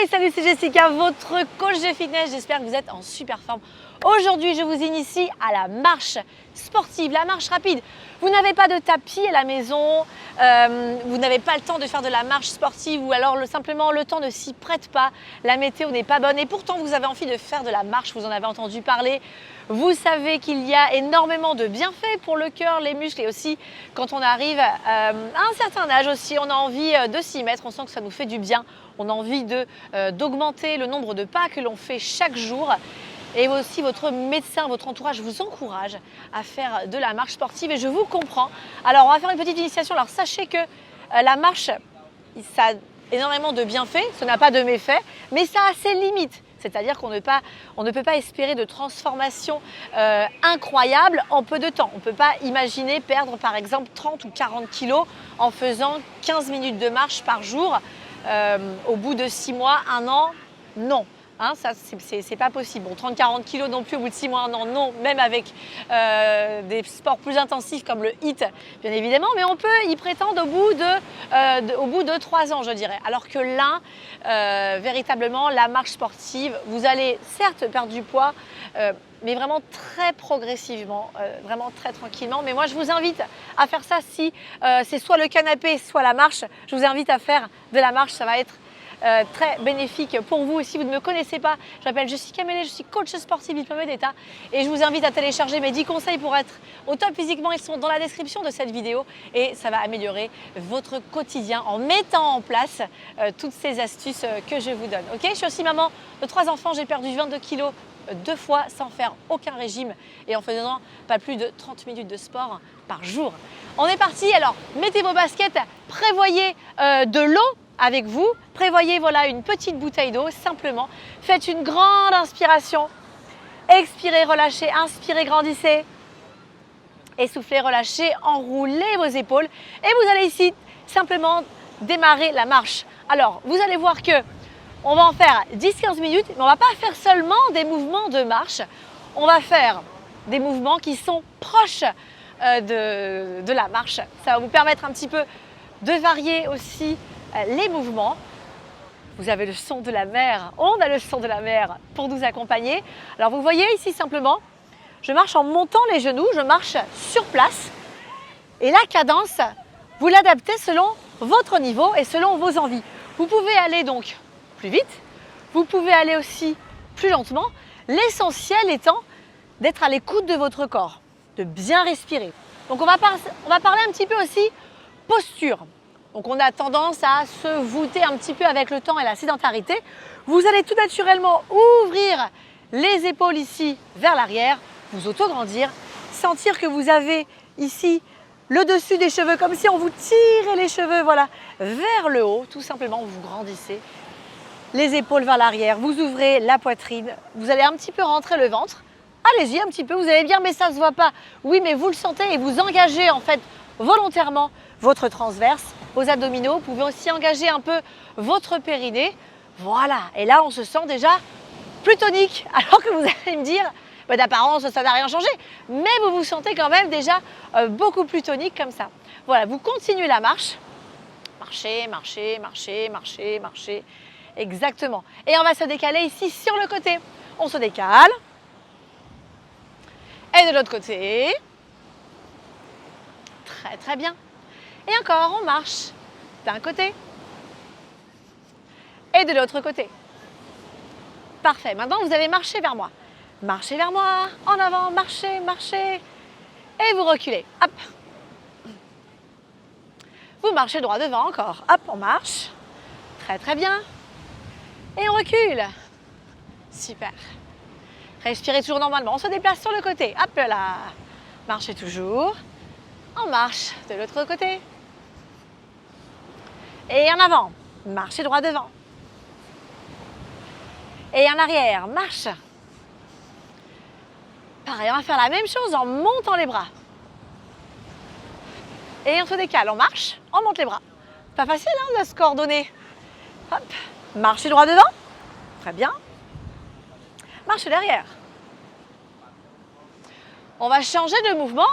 Hey, salut, c'est Jessica, votre coach de fitness. J'espère que vous êtes en super forme. Aujourd'hui, je vous initie à la marche sportive, la marche rapide. Vous n'avez pas de tapis à la maison, vous n'avez pas le temps de faire de la marche sportive ou alors simplement le temps ne s'y prête pas, la météo n'est pas bonne et pourtant vous avez envie de faire de la marche, vous en avez entendu parler. Vous savez qu'il y a énormément de bienfaits pour le cœur, les muscles et aussi quand on arrive à un certain âge aussi, on a envie de s'y mettre, on sent que ça nous fait du bien, on a envie d'augmenter le nombre de pas que l'on fait chaque jour. Et aussi votre médecin, votre entourage vous encourage à faire de la marche sportive et je vous comprends. Alors on va faire une petite initiation. Alors sachez que la marche, ça a énormément de bienfaits, ce n'a pas de méfaits, mais ça a ses limites. C'est-à-dire qu'on ne peut pas espérer de transformation incroyable en peu de temps. On ne peut pas imaginer perdre par exemple 30 ou 40 kilos en faisant 15 minutes de marche par jour au bout de 6 mois, 1 an, non. Hein, ça, c'est pas possible. Bon, 30-40 kilos non plus au bout de 6 mois, non, même avec des sports plus intensifs comme le HIIT, bien évidemment, mais on peut y prétendre au bout de 3 ans, je dirais. Alors que là, véritablement, la marche sportive, vous allez certes perdre du poids, mais vraiment très progressivement, vraiment très tranquillement. Mais moi, je vous invite à faire ça si c'est soit le canapé, soit la marche. Je vous invite à faire de la marche, ça va être très bénéfique pour vous. Et si vous ne me connaissez pas, je m'appelle Jessica Mellet, je suis coach sportive diplômée d'État et je vous invite à télécharger mes 10 conseils pour être au top physiquement. Ils sont dans la description de cette vidéo et ça va améliorer votre quotidien en mettant en place toutes ces astuces que je vous donne. Ok, je suis aussi maman de 3 enfants, j'ai perdu 22 kilos 2 fois sans faire aucun régime et en faisant pas plus de 30 minutes de sport par jour. On est parti, alors mettez vos baskets, prévoyez de l'eau avec vous, prévoyez voilà une petite bouteille d'eau simplement, faites une grande inspiration, expirez, relâchez, inspirez, grandissez, essoufflez, relâchez, enroulez vos épaules et vous allez ici simplement démarrer la marche. Alors vous allez voir que on va en faire 10-15 minutes, mais on ne va pas faire seulement des mouvements de marche, on va faire des mouvements qui sont proches de la marche. Ça va vous permettre un petit peu de varier aussi les mouvements. Vous avez le son de la mer, on a le son de la mer pour nous accompagner. Alors vous voyez ici simplement, je marche en montant les genoux, je marche sur place et la cadence, vous l'adaptez selon votre niveau et selon vos envies. Vous pouvez aller donc plus vite, vous pouvez aller aussi plus lentement, l'essentiel étant d'être à l'écoute de votre corps, de bien respirer. Donc on va parler un petit peu aussi posture. Donc on a tendance à se voûter un petit peu avec le temps et la sédentarité. Vous allez tout naturellement ouvrir les épaules ici vers l'arrière, vous autograndir, sentir que vous avez ici le dessus des cheveux, comme si on vous tirait les cheveux voilà, vers le haut, tout simplement vous grandissez. Les épaules vers l'arrière, vous ouvrez la poitrine, vous allez un petit peu rentrer le ventre. Allez-y un petit peu, vous allez bien, mais ça ne se voit pas. Oui, mais vous le sentez et vous engagez en fait volontairement votre transverse, vos abdominaux. Vous pouvez aussi engager un peu votre périnée. Voilà, et là on se sent déjà plus tonique. Alors que vous allez me dire, bah, d'apparence ça n'a rien changé, mais vous vous sentez quand même déjà beaucoup plus tonique comme ça. Voilà, vous continuez la marche. Marchez, marchez, marchez, marchez, marchez. Exactement. Et on va se décaler ici sur le côté. On se décale. Et de l'autre côté. Très très bien. Et encore, on marche d'un côté et de l'autre côté. Parfait. Maintenant, vous allez marcher vers moi. Marchez vers moi, en avant, marchez, marchez. Et vous reculez. Hop. Vous marchez droit devant encore. Hop, on marche. Très très bien. Et on recule. Super. Respirez toujours normalement. On se déplace sur le côté. Hop là. Marchez toujours. On marche de l'autre côté. Et en avant. Marchez droit devant. Et en arrière. Marche. Pareil, on va faire la même chose en montant les bras. Et on se décale. On marche, on monte les bras. Pas facile hein, de se coordonner. Hop. Marchez droit devant. Très bien. Marche derrière. On va changer de mouvement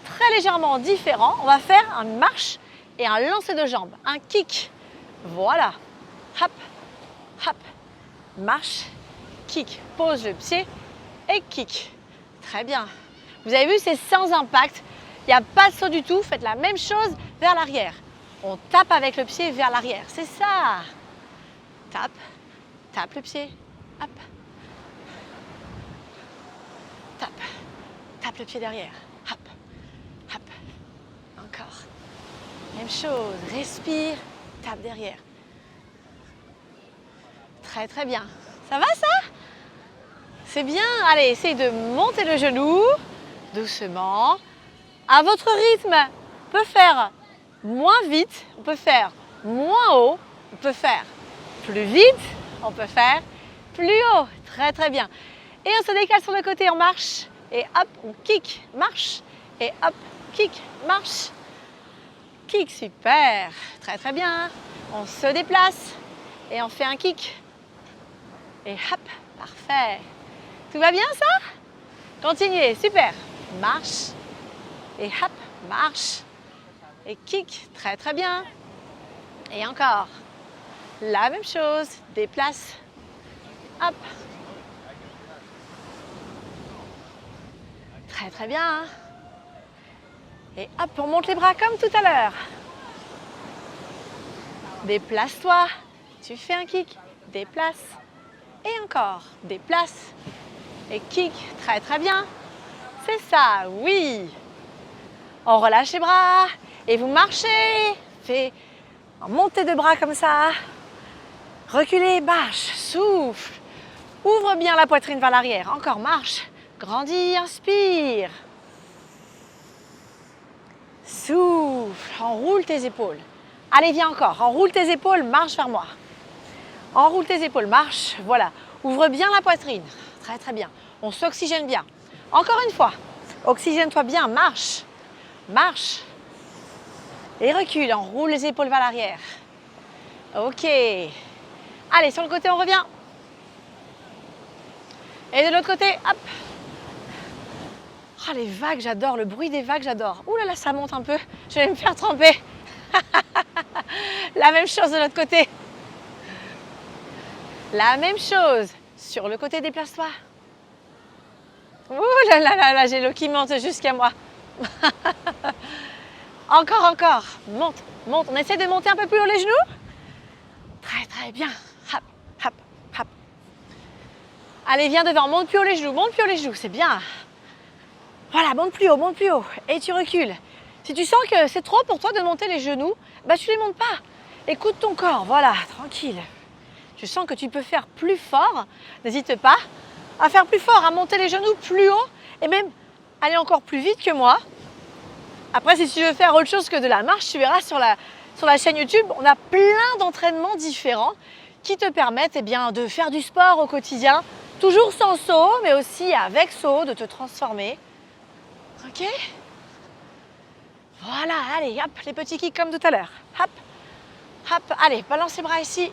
très légèrement différent. On va faire une marche et un lancer de jambes, un kick. Voilà. Hop, hop. marche, kick. Pose le pied et kick. Très bien. Vous avez vu, c'est sans impact. Il n'y a pas de saut du tout. Faites la même chose vers l'arrière. On tape avec le pied vers l'arrière. C'est ça. Tape, tape le pied. Hop. Tape, tape le pied derrière. Hop, hop. Encore. Même chose. Respire, tape derrière. Très très bien. Ça va ça? C'est bien. Allez, essayez de monter le genou doucement. À votre rythme, on peut faire moins vite, on peut faire moins haut, on peut faire plus vite, on peut faire plus haut. Très très bien. Et on se décale sur le côté, on marche. Et hop, on kick, marche. Et hop, kick, marche. Kick, super. Très très bien. On se déplace et on fait un kick. Et hop, parfait. Tout va bien ça? Continuez, super. Marche. Et hop, marche. Et kick, très très bien. Et encore. La même chose, déplace. Hop. Très très bien. Et hop, on monte les bras comme tout à l'heure. Déplace-toi. Tu fais un kick. Déplace. Et encore. Déplace. Et kick. Très très bien. C'est ça, oui. On relâche les bras. Et vous marchez. Faites une montée de bras comme ça. Reculez, marche. Souffle. Ouvre bien la poitrine vers l'arrière. Encore, marche. Grandis, inspire. Souffle. Enroule tes épaules. Allez, viens encore. Enroule tes épaules, marche vers moi. Enroule tes épaules, marche. Voilà. Ouvre bien la poitrine. Très, très bien. On s'oxygène bien. Encore une fois. Oxygène-toi bien, marche. Marche. Et recule. Enroule les épaules vers l'arrière. Ok. Allez, sur le côté, on revient. Et de l'autre côté, hop. Oh, les vagues, j'adore. Le bruit des vagues, j'adore. Ouh là là, ça monte un peu. Je vais me faire tremper. La même chose de l'autre côté. La même chose. Sur le côté, déplace-toi. Ouh là là là là, j'ai l'eau qui monte jusqu'à moi. Encore, encore. Monte, monte. On essaie de monter un peu plus haut les genoux. Très, très bien. Hop, hop, hop. Allez, viens devant. Monte plus haut les genoux. Monte plus haut les genoux. C'est bien. Voilà, monte plus haut, monte plus haut. Et tu recules. Si tu sens que c'est trop pour toi de monter les genoux, bah tu ne les montes pas. Écoute ton corps, voilà, tranquille. Tu sens que tu peux faire plus fort, n'hésite pas à faire plus fort, à monter les genoux plus haut et même aller encore plus vite que moi. Après, si tu veux faire autre chose que de la marche, tu verras sur la chaîne YouTube, on a plein d'entraînements différents qui te permettent de faire du sport au quotidien, toujours sans saut, mais aussi avec saut, de te transformer. Ok? Voilà, allez, hop, les petits kicks comme tout à l'heure. Hop, hop, allez, balance les bras ici.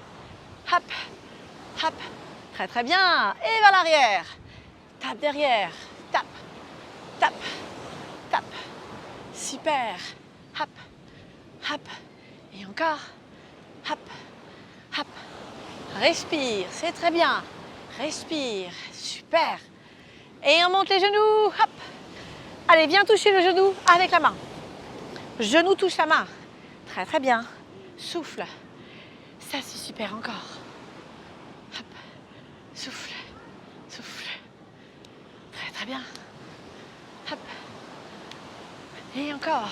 Hop, hop, très très bien. Et vers l'arrière. Tape derrière. Tape, tape, tape. Super. Hop, hop. Et encore. Hop, hop. Respire, c'est très bien. Respire, super. Et on monte les genoux. Hop. Allez, viens toucher le genou avec la main. Genou touche la main. Très très bien. Souffle. Ça c'est super encore. Hop. Souffle. Souffle. Très très bien. Hop. Et encore.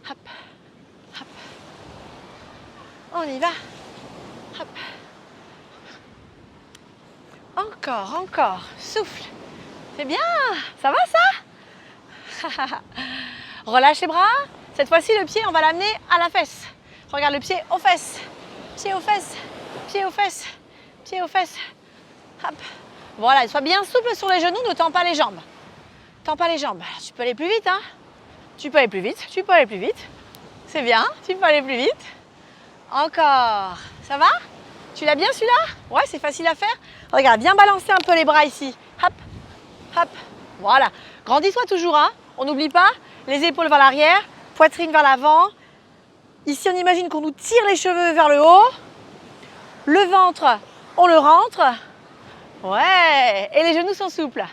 Hop. Hop. On y va. Hop. Encore, encore. Souffle. C'est bien. Ça va ça? Relâche les bras. Cette fois-ci, le pied, on va l'amener à la fesse. Regarde le pied aux fesses. Pied aux fesses. Pied aux fesses. Pied aux fesses. Hop. Voilà, sois bien souple sur les genoux, ne tends pas les jambes. Tends pas les jambes. Alors, tu peux aller plus vite, hein. Tu peux aller plus vite. Tu peux aller plus vite. C'est bien. Tu peux aller plus vite. Encore. Ça va? Tu l'as bien celui-là? Ouais, c'est facile à faire. Regarde, viens balancer un peu les bras ici. Hop. Hop. Voilà. Grandis-toi toujours, hein. On n'oublie pas les épaules vers l'arrière, poitrine vers l'avant. Ici, on imagine qu'on nous tire les cheveux vers le haut. Le ventre On le rentre. Ouais. Et les genoux sont souples.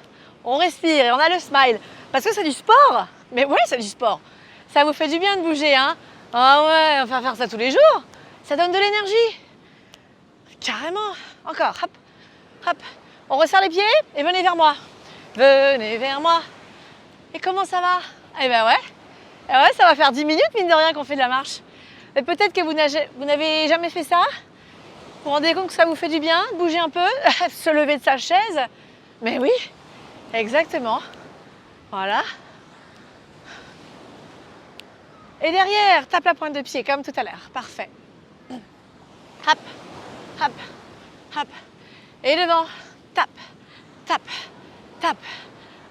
On respire et on a le smile. Parce que c'est du sport. Mais oui, c'est du sport. Ça vous fait du bien de bouger, hein? Ah ouais, on va faire ça tous les jours. Ça donne de l'énergie. Carrément. Encore. Hop, hop. On resserre les pieds et venez vers moi. Venez vers moi. Et comment ça va? Eh ben ouais. Eh ouais, ça va faire 10 minutes, mine de rien, qu'on fait de la marche. Mais peut-être que vous n'avez jamais fait ça. Vous vous rendez compte que ça vous fait du bien de bouger un peu, se lever de sa chaise? Mais oui, exactement. Voilà. Et derrière, tape la pointe de pied, comme tout à l'heure. Parfait. Hop, hop, hop. Et devant, tape, tape, tape.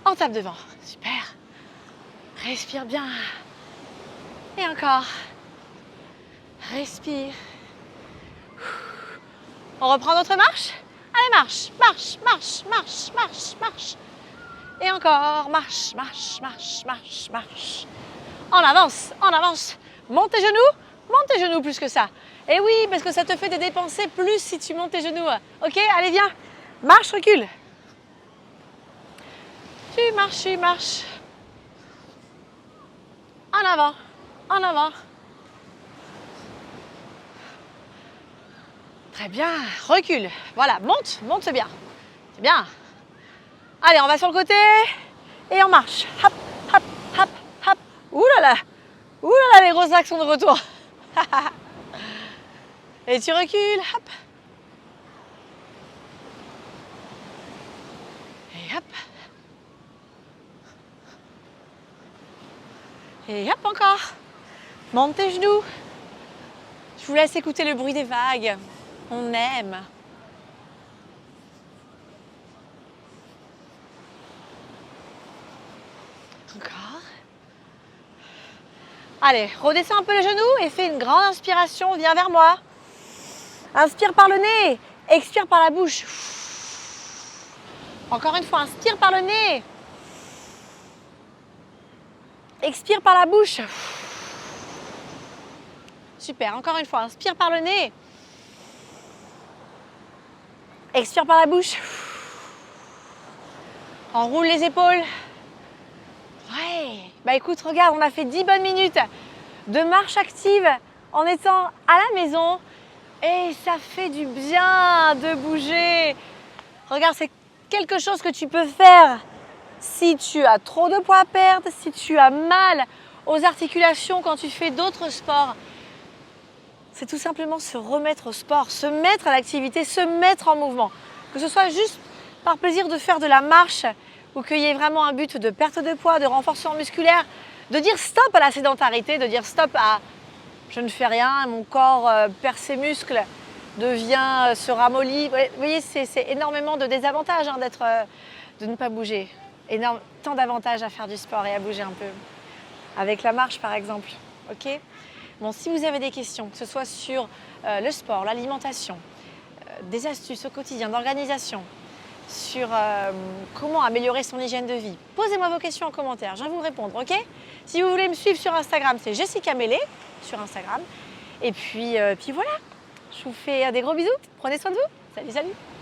On tape devant. Super. Respire bien. Et encore. Respire. On reprend notre marche. Allez, marche, marche, marche, marche, marche, marche. Et encore, marche, marche, marche, marche, marche. On avance, on avance. Monte tes genoux plus que ça. Et oui, parce que ça te fait te dépenser plus si tu montes tes genoux. Ok, allez, viens. Marche, recule. Tu marches. En avant, en avant. Très bien, recule. Voilà, monte bien. C'est bien. Allez, on va sur le côté et on marche. Hop, hop, hop, hop. Ouh là là, les grosses vagues sont de retour. Et tu recules, hop. Et hop. Et hop encore. Monte tes genoux. Je vous laisse écouter le bruit des vagues. On aime. Encore. Allez, redescends un peu les genoux et fais une grande inspiration. Viens vers moi. Inspire par le nez. Expire par la bouche. Encore une fois, inspire par le nez. Expire par la bouche. Super, encore une fois, inspire par le nez. Expire par la bouche. Enroule les épaules. Ouais. Bah écoute, regarde, on a fait 10 bonnes minutes de marche active en étant à la maison. Et ça fait du bien de bouger. Regarde, c'est quelque chose que tu peux faire si tu as trop de poids à perdre, si tu as mal aux articulations quand tu fais d'autres sports. C'est tout simplement se remettre au sport, se mettre à l'activité, se mettre en mouvement. Que ce soit juste par plaisir de faire de la marche ou qu'il y ait vraiment un but de perte de poids, de renforcement musculaire, de dire stop à la sédentarité, de dire stop à je ne fais rien, mon corps perd ses muscles, se ramollit. Vous voyez, c'est énormément de désavantages de ne pas bouger. Tant d'avantages à faire du sport et à bouger un peu. Avec la marche par exemple. Ok ? Bon, si vous avez des questions, que ce soit sur le sport, l'alimentation, des astuces au quotidien, d'organisation, sur comment améliorer son hygiène de vie, posez-moi vos questions en commentaire, je vais vous répondre, ok? Si vous voulez me suivre sur Instagram, c'est Jessica Mélé sur Instagram. Et puis voilà, je vous fais des gros bisous, prenez soin de vous, salut, salut!